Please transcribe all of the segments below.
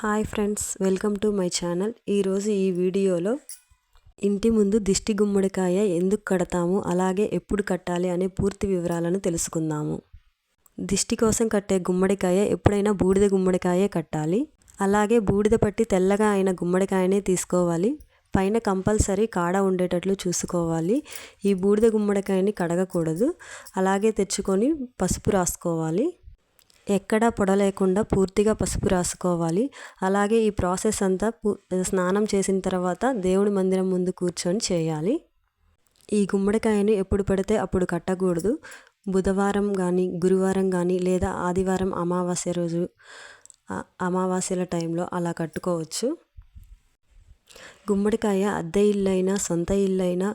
Hi friends, welcome to my channel. ఈరోజు ఈ వీడియోలో ఇంటి ముందు దిష్టి గుమ్మడికాయ ఎందుకు కడతాము, అలాగే ఎప్పుడు కట్టాలి అనే పూర్తి వివరాలను తెలుసుకుందాము. దిష్టి కోసం కట్టే గుమ్మడికాయ ఎప్పుడైనా బూడిద గుమ్మడికాయే కట్టాలి. అలాగే బూడిద పట్టి తెల్లగా అయిన గుమ్మడికాయనే తీసుకోవాలి. పైన కంపల్సరీ కాడ ఉండేటట్లు చూసుకోవాలి. ఈ బూడిద గుమ్మడికాయని కడగకూడదు. అలాగే తెచ్చుకొని పసుపు రాసుకోవాలి. ఎక్కడా పొడ లేకుండా పూర్తిగా పసుపు రాసుకోవాలి. అలాగే ఈ ప్రాసెస్ అంతా స్నానం చేసిన తర్వాత దేవుడి మందిరం ముందు కూర్చొని చేయాలి. ఈ గుమ్మడికాయను ఎప్పుడు పడితే అప్పుడు కట్టకూడదు. బుధవారం కానీ, గురువారం కానీ, లేదా ఆదివారం అమావాస్య రోజు, అమావాస్యల టైంలో అలా కట్టుకోవచ్చు. గుమ్మడికాయ అద్దె ఇల్లైనా సొంత ఇల్లైనా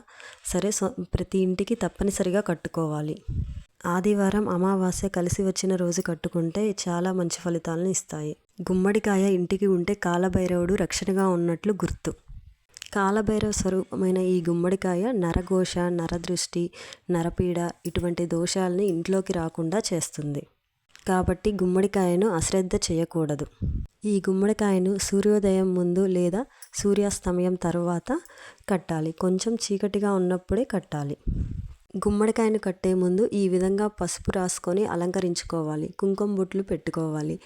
సరే ప్రతి ఇంటికి తప్పనిసరిగా కట్టుకోవాలి. ఆదివారం అమావాస్య కలిసి వచ్చిన రోజు కట్టుకుంటే చాలా మంచి ఫలితాలను ఇస్తాయి. గుమ్మడికాయ ఇంటికి ఉంటే కాలభైరవుడు రక్షణగా ఉన్నట్లు గుర్తు. కాలభైరవ స్వరూపమైన ఈ గుమ్మడికాయ నరఘోష, నరదృష్టి, నరపీడ ఇటువంటి దోషాలని ఇంట్లోకి రాకుండా చేస్తుంది. కాబట్టి గుమ్మడికాయను అశ్రద్ధ చేయకూడదు. ఈ గుమ్మడికాయను సూర్యోదయం ముందు లేదా సూర్యాస్తమయం తరువాత కట్టాలి. కొంచెం చీకటిగా ఉన్నప్పుడే కట్టాలి. గుమ్మడికాయను కట్టే ముందు ఈ విధంగా పసుపు రాసుకొని అలంకరించుకోవాలి. కుంకుమ బొట్లు పెట్టుకోవాలి.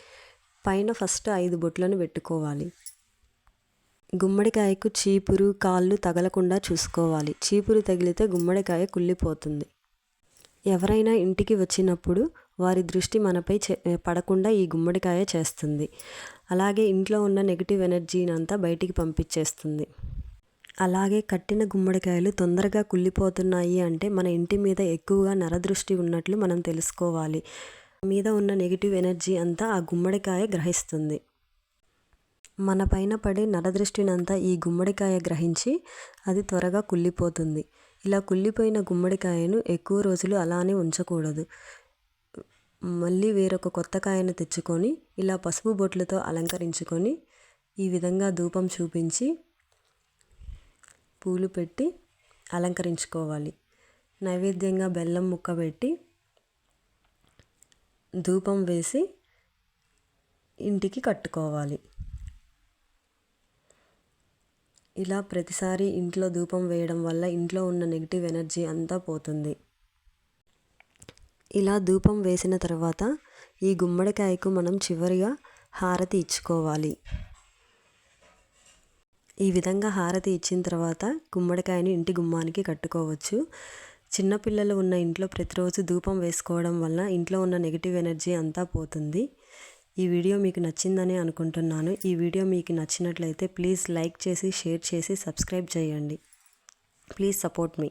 పైన ఫస్ట్ 5 బొట్లను పెట్టుకోవాలి. గుమ్మడికాయకు చీపురు, కాళ్ళు తగలకుండా చూసుకోవాలి. చీపురు తగిలితే గుమ్మడికాయ కుళ్ళిపోతుంది. ఎవరైనా ఇంటికి వచ్చినప్పుడు వారి దృష్టి మనపై పడకుండా ఈ గుమ్మడికాయ చేస్తుంది. అలాగే ఇంట్లో ఉన్న నెగిటివ్ ఎనర్జీని అంతా బయటికి పంపించేస్తుంది. అలాగే కట్టిన గుమ్మడికాయలు తొందరగా కుళ్ళిపోతున్నాయి అంటే మన ఇంటి మీద ఎక్కువగా నరదృష్టి ఉన్నట్లు మనం తెలుసుకోవాలి. మీద ఉన్న నెగిటివ్ ఎనర్జీ అంతా ఆ గుమ్మడికాయ గ్రహిస్తుంది. మన పైన పడే నరదృష్టినంతా ఈ గుమ్మడికాయ గ్రహించి అది త్వరగా కుళ్ళిపోతుంది. ఇలా కుళ్ళిపోయిన గుమ్మడికాయను ఎక్కువ రోజులు అలానే ఉంచకూడదు. మళ్ళీ వేరొక కొత్త కాయను తెచ్చుకొని ఇలా పసుపు బొట్లతో అలంకరించుకొని ఈ విధంగా ధూపం చూపించి పూలు పెట్టి అలంకరించుకోవాలి. నైవేద్యంగా బెల్లం ముక్క పెట్టి ధూపం వేసి ఇంటికి కట్టుకోవాలి. ఇలా ప్రతిసారి ఇంట్లో ధూపం వేయడం వల్ల ఇంట్లో ఉన్న నెగిటివ్ ఎనర్జీ అంతా పోతుంది. ఇలా ధూపం వేసిన తర్వాత ఈ గుమ్మడికాయకు మనం చివరిగా హారతి ఇచ్చుకోవాలి. ఈ విధంగా హారతి ఇచ్చిన తర్వాత గుమ్మడికాయను ఇంటి గుమ్మానికి కట్టుకోవచ్చు. చిన్నపిల్లలు ఉన్న ఇంట్లో ప్రతిరోజు ధూపం వేసుకోవడం వల్ల ఇంట్లో ఉన్న నెగిటివ్ ఎనర్జీ అంతా పోతుంది. ఈ వీడియో మీకు నచ్చిందని అనుకుంటున్నాను. ఈ వీడియో మీకు నచ్చినట్లయితే ప్లీజ్ లైక్ చేసి, షేర్ చేసి, సబ్స్క్రైబ్ చేయండి. Please support me.